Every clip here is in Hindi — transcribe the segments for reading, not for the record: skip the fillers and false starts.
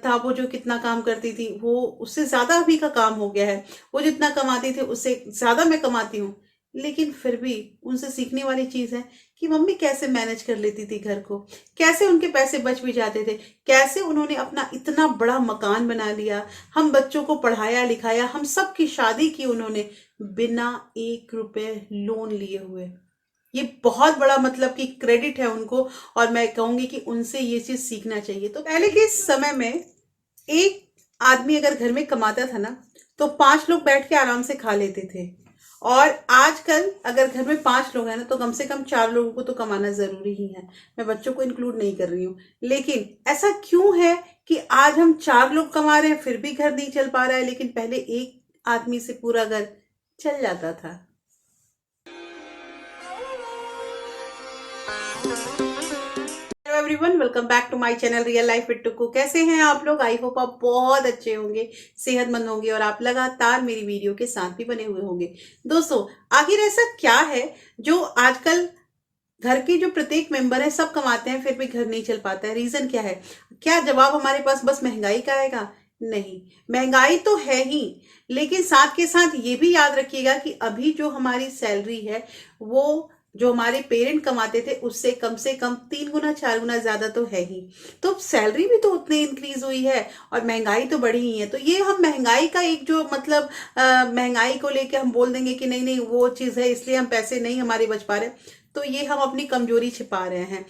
था वो जो कितना काम करती थी, वो उससे ज्यादा अभी का काम हो गया है। वो जितना कमाती थी उससे ज्यादा मैं कमाती हूँ। लेकिन फिर भी उनसे सीखने वाली चीज है कि मम्मी कैसे मैनेज कर लेती थी घर को, कैसे उनके पैसे बच भी जाते थे, कैसे उन्होंने अपना इतना बड़ा मकान बना लिया, हम बच्चों को पढ़ाया लिखाया, हम सब की शादी की उन्होंने बिना 1 रुपए लोन लिए हुए। ये बहुत बड़ा मतलब कि क्रेडिट है उनको। और मैं कहूंगी कि उनसे ये चीज सीखना चाहिए। तो पहले के समय में एक आदमी अगर घर में कमाता था ना, तो 5 लोग बैठ के आराम से खा लेते थे। और आजकल अगर घर में 5 लोग हैं ना, तो कम से कम 4 लोगों को तो कमाना जरूरी ही है। मैं बच्चों को इंक्लूड नहीं कर रही हूँ। लेकिन ऐसा क्यों है कि आज हम 4 लोग कमा रहे हैं फिर भी घर नहीं चल पा रहा है, लेकिन पहले एक आदमी से पूरा घर चल जाता था। Hello everyone, welcome back to my channel real life with Tuku. कैसे हैं आप लोग? आई होप आप बहुत अच्छे होंगे, सेहतमंद होंगे और आप लगातार मेरी वीडियो के साथ भी बने हुए होंगे। दोस्तों, आखिर ऐसा क्या है जो आजकल घर के जो प्रत्येक मेंबर है सब कमाते हैं फिर भी घर नहीं चल पाता है? रीजन क्या है? क्या जवाब हमारे पास बस महंगाई का आएगा? नहीं, महंगाई तो है ही, लेकिन साथ के साथ ये भी याद रखिएगा कि अभी जो हमारी सैलरी है वो जो हमारे पेरेंट कमाते थे उससे कम से कम 3 गुना 4 गुना ज्यादा तो है ही। तो सैलरी भी तो उतनी इंक्रीज हुई है और महंगाई तो बढ़ी ही है। तो ये हम महंगाई का एक जो मतलब महंगाई को लेके हम बोल देंगे कि नहीं नहीं वो चीज है इसलिए हम पैसे नहीं हमारे बच पा रहे, तो ये हम अपनी कमजोरी छिपा रहे हैं।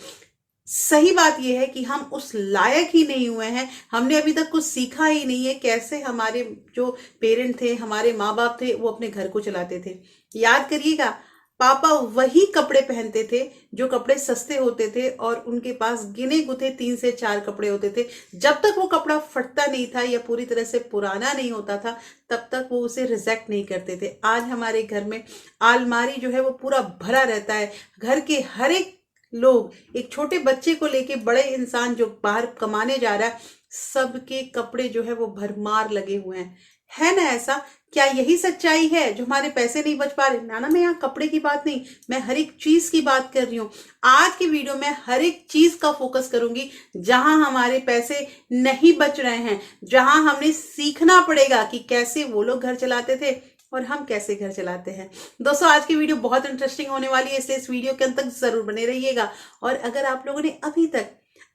सही बात यह है कि हम उस लायक ही नहीं हुए हैं। हमने अभी तक कुछ सीखा ही नहीं है कैसे हमारे जो पेरेंट थे, हमारे माँ बाप थे, वो अपने घर को चलाते थे। याद करिएगा, पापा वही कपड़े पहनते थे जो कपड़े सस्ते होते थे और उनके पास गिने गुथे 3 से 4 कपड़े होते थे। जब तक वो कपड़ा फटता नहीं था या पूरी तरह से पुराना नहीं होता था, तब तक वो उसे रिजेक्ट नहीं करते थे। आज हमारे घर में अलमारी जो है वो पूरा भरा रहता है। घर के हर एक लोग, एक छोटे बच्चे को लेके बड़े इंसान जो बाहर कमाने जा रहा है, सबके कपड़े जो है वो भरमार लगे हुए हैं। है ना ऐसा? क्या यही सच्चाई है जो हमारे पैसे नहीं बच पा रहे? ना ना, मैं यहाँ कपड़े की बात नहीं, मैं हर एक चीज की बात कर रही हूँ। आज की वीडियो में हर एक चीज का फोकस करूंगी जहां हमारे पैसे नहीं बच रहे हैं, जहां हमने सीखना पड़ेगा कि कैसे वो लोग घर चलाते थे और हम कैसे घर चलाते हैं। दोस्तों, आज की वीडियो बहुत इंटरेस्टिंग होने वाली है, इसलिए इस वीडियो के अंत तक जरूर बने रहिएगा। और अगर आप लोगों ने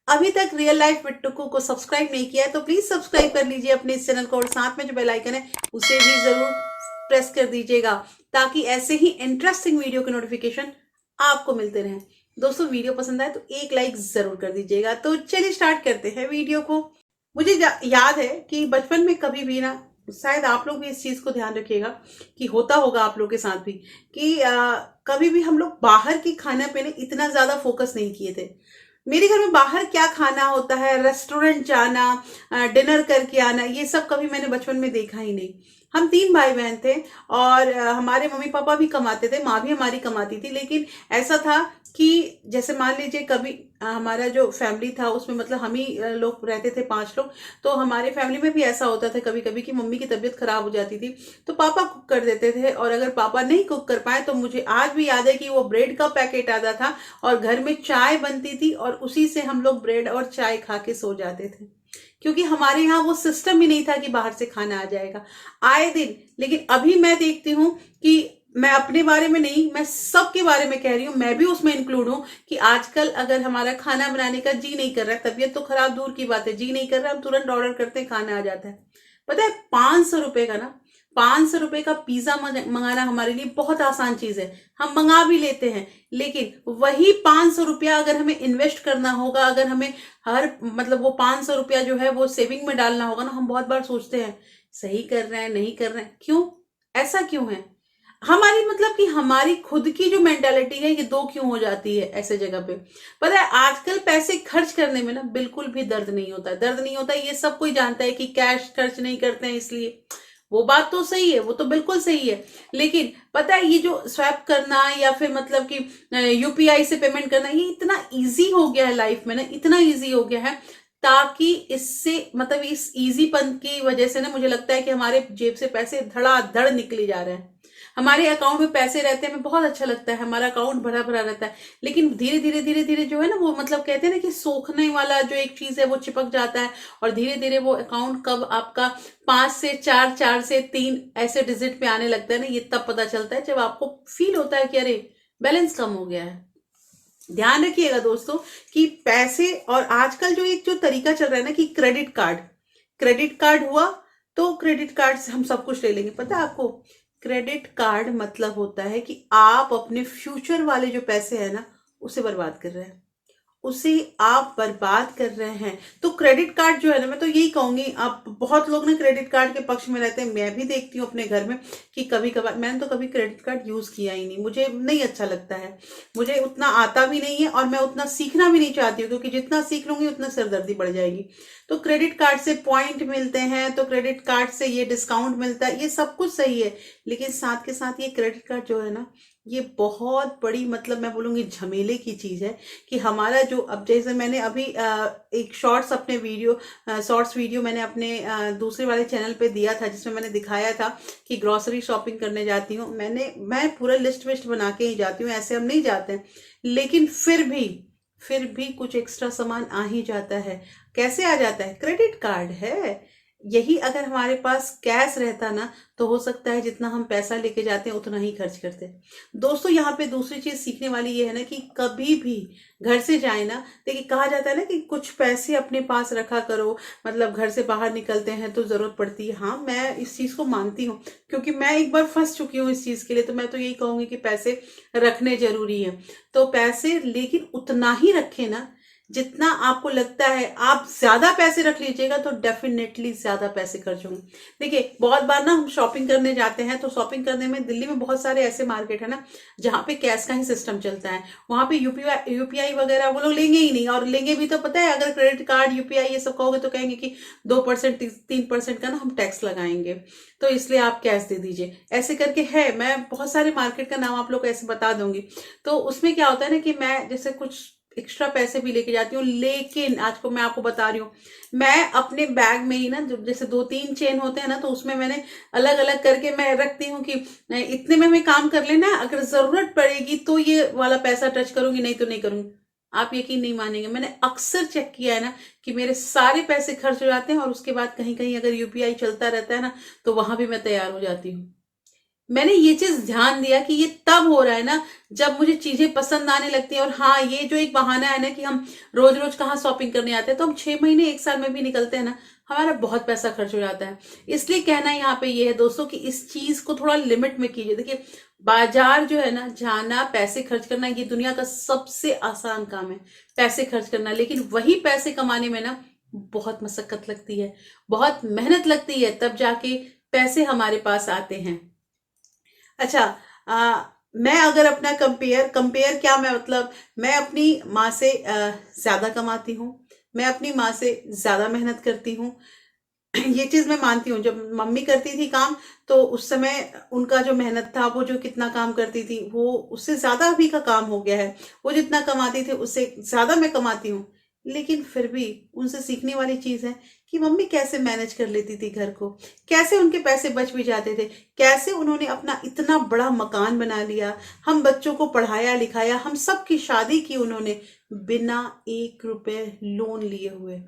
अभी तक रियल लाइफ विद टुकू को सब्सक्राइब नहीं किया है तो प्लीज सब्सक्राइब कर लीजिए अपने इस चैनल को, और साथ में जो बेल आइकन है उसे भी जरूर प्रेस कर दीजिएगा, ताकि ऐसे ही इंटरेस्टिंग वीडियो के नोटिफिकेशन आपको मिलते रहें। दोस्तों, वीडियो पसंद आए तो एक लाइक जरूर कर दीजिएगा। तो चलिए स्टार्ट करते हैं वीडियो को। मुझे याद है कि बचपन में कभी भी ना, शायद आप लोग भी इस चीज को ध्यान रखिएगा कि होता होगा आप लोग के साथ भी, कि कभी भी हम लोग बाहर की खाना पीने इतना ज्यादा फोकस नहीं किए थे। मेरे घर में बाहर क्या खाना होता है, रेस्टोरेंट जाना, डिनर करके आना, ये सब कभी मैंने बचपन में देखा ही नहीं। हम 3 भाई बहन थे और हमारे मम्मी पापा भी कमाते थे, माँ भी हमारी कमाती थी। लेकिन ऐसा था कि जैसे मान लीजिए कभी हमारा जो फैमिली था उसमें मतलब हम ही लोग रहते थे, 5 लोग। तो हमारे फैमिली में भी ऐसा होता था कभी कभी कि मम्मी की तबीयत खराब हो जाती थी तो पापा कुक कर देते थे। और अगर पापा नहीं कुक कर पाए तो मुझे आज भी याद है कि वो ब्रेड का पैकेट आता था और घर में चाय बनती थी और उसी से हम लोग ब्रेड और चाय खा के सो जाते थे, क्योंकि हमारे यहाँ वो सिस्टम ही नहीं था कि बाहर से खाना आ जाएगा आए दिन। लेकिन अभी मैं देखती हूँ कि मैं अपने बारे में नहीं, मैं सबके बारे में कह रही हूँ, मैं भी उसमें इंक्लूड हूँ, कि आजकल अगर हमारा खाना बनाने का जी नहीं कर रहा है, तबीयत तो खराब दूर की बात है, जी नहीं कर रहा है, हम तुरंत ऑर्डर करते हैं, खाना आ जाता है। पता है, 500 रुपए का ना, 500 रुपए का पिज्जा मंगाना हमारे लिए बहुत आसान चीज है, हम मंगा भी लेते हैं। लेकिन वही 500 रुपया अगर हमें इन्वेस्ट करना होगा, अगर हमें हर मतलब वो 500 रुपया जो है वो सेविंग में डालना होगा ना, हम बहुत बार सोचते हैं सही कर रहे हैं नहीं कर रहे हैं, क्यों, ऐसा क्यों है? हमारी मतलब कि हमारी खुद की जो मेंटालिटी है ये दो क्यों हो जाती है ऐसे जगह पे? पता है, आजकल पैसे खर्च करने में ना बिल्कुल भी दर्द नहीं होता, दर्द नहीं होता, ये सब कोई जानता है कि कैश खर्च नहीं करते हैं इसलिए। वो बात तो सही है, वो तो बिल्कुल सही है। लेकिन पता है, ये जो स्वैप करना या फिर मतलब कि यूपीआई से पेमेंट करना, ये इतना इजी हो गया है लाइफ में ना, इतना इजी हो गया है, ताकि इससे मतलब इस इजीपन की वजह से ना मुझे लगता है कि हमारे जेब से पैसे धड़ाधड़ निकले जा रहे हैं। हमारे अकाउंट में पैसे रहते हैं, हमें बहुत अच्छा लगता है, हमारा अकाउंट भरा भरा रहता है। लेकिन धीरे धीरे धीरे धीरे जो है ना, वो मतलब कहते हैं ना कि सोखने वाला जो एक चीज है वो चिपक जाता है, और धीरे धीरे वो अकाउंट कब आपका 5 से 4, 4 से 3 ऐसे डिजिट पे आने लगता है ना, ये तब पता चलता है जब आपको फील होता है कि अरे बैलेंस कम हो गया है। ध्यान रखिएगा दोस्तों कि पैसे, और आजकल जो एक जो तरीका चल रहा है ना कि क्रेडिट कार्ड हुआ तो क्रेडिट कार्ड से हम सब कुछ ले लेंगे। पता है आपको, क्रेडिट कार्ड मतलब होता है कि आप अपने फ्यूचर वाले जो पैसे है ना उसे बर्बाद कर रहे हैं, उसे आप बर्बाद कर रहे हैं। तो क्रेडिट कार्ड जो है ना, मैं तो यही कहूंगी, आप बहुत लोग ना क्रेडिट कार्ड के पक्ष में रहते हैं, मैं भी देखती हूँ अपने घर में कि कभी कभार, मैंने तो कभी क्रेडिट कार्ड यूज किया ही नहीं, मुझे नहीं अच्छा लगता है, मुझे उतना आता भी नहीं है और मैं उतना सीखना भी नहीं चाहती हूँ, क्योंकि जितना सीख लूंगी उतना सिरदर्दी बढ़ जाएगी। तो क्रेडिट कार्ड से पॉइंट मिलते हैं, तो क्रेडिट कार्ड से ये डिस्काउंट मिलता है, ये सब कुछ सही है, लेकिन साथ के साथ ये क्रेडिट कार्ड जो है ना, ये बहुत बड़ी, मतलब मैं बोलूंगी झमेले की चीज है। कि हमारा जो, अब जैसे मैंने अभी एक शॉर्ट्स वीडियो मैंने अपने दूसरे वाले चैनल पे दिया था, जिसमें मैंने दिखाया था कि ग्रोसरी शॉपिंग करने जाती हूँ, मैं पूरा लिस्ट विस्ट बना के ही जाती हूँ, ऐसे हम नहीं जाते हैं, लेकिन फिर भी कुछ एक्स्ट्रा सामान आ ही जाता है। कैसे आ जाता है? क्रेडिट कार्ड है। यही अगर हमारे पास कैश रहता ना, तो हो सकता है जितना हम पैसा लेके जाते हैं उतना ही खर्च करते। दोस्तों यहाँ पे दूसरी चीज सीखने वाली ये है ना कि कभी भी घर से जाए ना, देखिए कहा जाता है ना कि कुछ पैसे अपने पास रखा करो, मतलब घर से बाहर निकलते हैं तो जरूरत पड़ती है। हाँ, मैं इस चीज को मानती हूँ, क्योंकि मैं एक बार फंस चुकी हूँ इस चीज के लिए, तो मैं तो यही कहूंगी कि पैसे रखने जरूरी है। तो पैसे लेकिन उतना ही रखें ना जितना आपको लगता है। आप ज्यादा पैसे रख लीजिएगा तो डेफिनेटली ज्यादा पैसे खर्च होंगे। देखिए बहुत बार ना हम शॉपिंग करने जाते हैं, तो शॉपिंग करने में दिल्ली में बहुत सारे ऐसे मार्केट है ना जहाँ पे कैश का ही सिस्टम चलता है, वहां पे यूपीआई वगैरह वो लोग लेंगे ही नहीं, और लेंगे भी तो पता है, अगर क्रेडिट कार्ड यूपीआई ये सब कहोगे तो कहेंगे कि 2% 3% का ना हम टैक्स लगाएंगे, तो इसलिए आप कैश दे दीजिए, ऐसे करके है। मैं बहुत सारे मार्केट का नाम आप लोग को ऐसे बता दूंगी। तो उसमें क्या होता है ना कि मैं जैसे कुछ एक्स्ट्रा पैसे भी लेके जाती हूँ, लेकिन आज को मैं आपको बता रही हूँ, मैं अपने बैग में ही ना, जैसे 2-3 चेन होते हैं ना, तो उसमें मैंने अलग अलग करके मैं रखती हूँ कि इतने में मैं काम कर लेना, अगर जरूरत पड़ेगी तो ये वाला पैसा टच करूंगी, नहीं तो नहीं करूंगी। आप यकीन नहीं मानेंगे, मैंने अक्सर चेक किया है ना कि मेरे सारे पैसे खर्च हो जाते हैं, और उसके बाद कहीं कहीं अगर यूपीआई चलता रहता है ना, तो वहां भी मैं तैयार हो जाती हूँ। मैंने ये चीज ध्यान दिया कि ये तब हो रहा है ना जब मुझे चीजें पसंद आने लगती हैं। और हाँ, ये जो एक बहाना है ना कि हम रोज रोज कहाँ शॉपिंग करने आते हैं, तो हम 6 महीने 1 साल में भी निकलते हैं ना, हमारा बहुत पैसा खर्च हो जाता है। इसलिए कहना यहाँ पे ये है दोस्तों कि इस चीज को थोड़ा लिमिट में कीजिए। देखिए बाजार जो है ना, जाना, पैसे खर्च करना, ये दुनिया का सबसे आसान काम है, पैसे खर्च करना। लेकिन वही पैसे कमाने में ना बहुत मशक्कत लगती है, बहुत मेहनत लगती है, तब जाके पैसे हमारे पास आते हैं। अच्छा, मैं अगर अपना कंपेयर कंपेयर क्या, मैं मतलब मैं अपनी माँ से ज्यादा कमाती हूँ, मैं अपनी माँ से ज्यादा मेहनत करती हूँ। ये चीज मैं मानती हूँ। जब मम्मी करती थी काम, तो उस समय उनका जो मेहनत था, वो जो कितना काम करती थी, वो उससे ज्यादा अभी का काम हो गया है। वो जितना कमाती थी उससे ज्यादा मैं कमाती हूँ। लेकिन फिर भी उनसे सीखने वाली चीज है कि मम्मी कैसे मैनेज कर लेती थी घर को, कैसे उनके पैसे बच भी जाते थे, कैसे उन्होंने अपना इतना बड़ा मकान बना लिया, हम बच्चों को पढ़ाया लिखाया, हम सबकी शादी की उन्होंने बिना 1 रुपए लोन लिए हुए।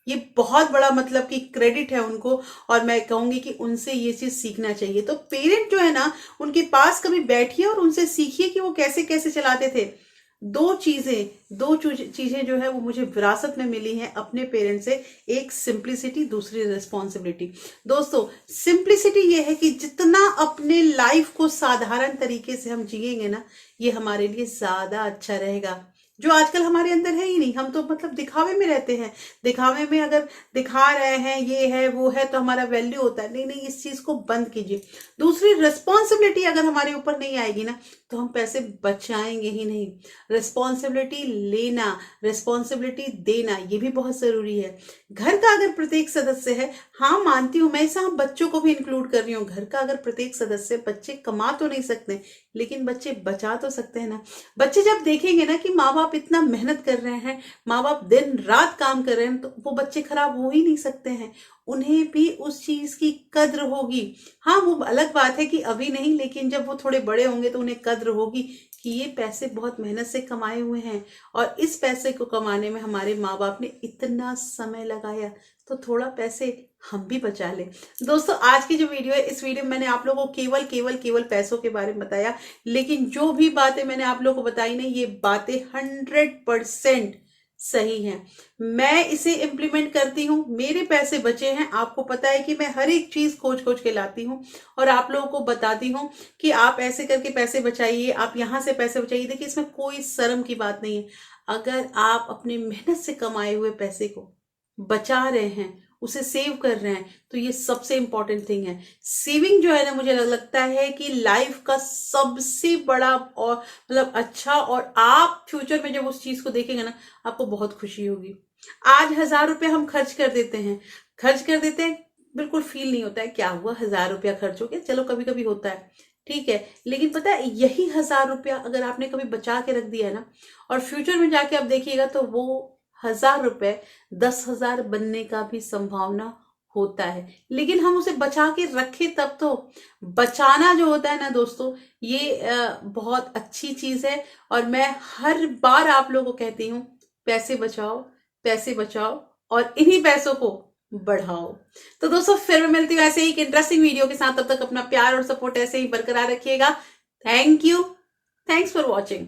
ये बहुत बड़ा मतलब कि क्रेडिट है उनको, और मैं कहूंगी कि उनसे ये चीज सीखना चाहिए। तो पेरेंट जो है ना, उनके पास कभी बैठिए और उनसे सीखिए कि वो कैसे कैसे चलाते थे। दो चीजें जो है वो मुझे विरासत में मिली हैं अपने पेरेंट्स से। एक सिंप्लिसिटी, दूसरी रिस्पॉन्सिबिलिटी। दोस्तों सिंप्लिसिटी ये है कि जितना अपने लाइफ को साधारण तरीके से हम जिएंगे ना, ये हमारे लिए ज्यादा अच्छा रहेगा, जो आजकल हमारे अंदर है ही नहीं। हम तो मतलब दिखावे में रहते हैं, दिखावे में अगर दिखा रहे हैं ये है वो है तो हमारा वैल्यू होता है। नहीं नहीं, इस चीज को बंद कीजिए। दूसरी, रिस्पॉन्सिबिलिटी अगर हमारे ऊपर नहीं आएगी ना, तो हम पैसे बचाएंगे ही नहीं। रिस्पॉन्सिबिलिटी लेना, रिस्पॉन्सिबिलिटी देना, ये भी बहुत जरूरी है। घर का अगर प्रत्येक सदस्य है, हाँ मानती हूं मैं, इसे हम बच्चों को भी इंक्लूड कर रही हूँ, घर का अगर प्रत्येक सदस्य, बच्चे कमा तो नहीं सकते लेकिन बच्चे बचा तो सकते हैं ना। बच्चे जब देखेंगे ना कि माँ बाप इतना मेहनत कर रहे हैं, माँ बाप दिन रात काम कर रहे हैं, तो वो बच्चे खराब हो ही नहीं सकते हैं, उन्हें भी उस चीज की कद्र होगी। हाँ वो अलग बात है कि अभी नहीं, लेकिन जब वो थोड़े बड़े होंगे तो उन्हें कद्र होगी कि ये पैसे बहुत मेहनत से कमाए हुए हैं और इस पैसे को कमाने में हमारे माँ बाप ने इतना समय लगाया, तो थोड़ा पैसे हम भी बचा लें। दोस्तों आज की जो वीडियो है, इस वीडियो में मैंने आप लोगों को केवल केवल केवल पैसों के बारे में बताया, लेकिन जो भी बातें मैंने आप लोगों को बताई ना, ये बातें 100% सही हैं। मैं इसे इम्प्लीमेंट करती हूँ, मेरे पैसे बचे हैं, आपको पता है कि मैं हर एक चीज खोज खोज के लाती हूँ और आप लोगों को बताती हूँ कि आप ऐसे करके पैसे बचाइए, आप यहाँ से पैसे बचाइए। देखिए इसमें कोई शर्म की बात नहीं है। अगर आप अपनी मेहनत से कमाए हुए पैसे को बचा रहे हैं, उसे सेव कर रहे हैं, तो ये सबसे इंपॉर्टेंट थिंग है। सेविंग जो है ना, मुझे लगता है कि लाइफ का सबसे बड़ा और मतलब अच्छा, और आप फ्यूचर में जब उस चीज को देखेंगे ना, आपको बहुत खुशी होगी। आज 1,000 रुपये हम खर्च कर देते हैं, बिल्कुल फील नहीं होता है क्या हुआ 1,000 रुपया खर्च हो गया, चलो कभी कभी होता है, ठीक है। लेकिन पता है यही 1,000 रुपया अगर आपने कभी बचा के रख दिया है ना, और फ्यूचर में जाके आप देखिएगा, तो वो 1,000 रुपये 10,000 बनने का भी संभावना होता है। लेकिन हम उसे बचा के रखे तब तो। बचाना जो होता है ना दोस्तों, ये बहुत अच्छी चीज है। और मैं हर बार आप लोगों को कहती हूँ, पैसे बचाओ, पैसे बचाओ और इन्हीं पैसों को बढ़ाओ। तो दोस्तों फिर मैं मिलती हूँ ऐसे ही एक इंटरेस्टिंग वीडियो के साथ। तब तक अपना प्यार और सपोर्ट ऐसे ही बरकरार रखिएगा। Thank you, thanks for watching.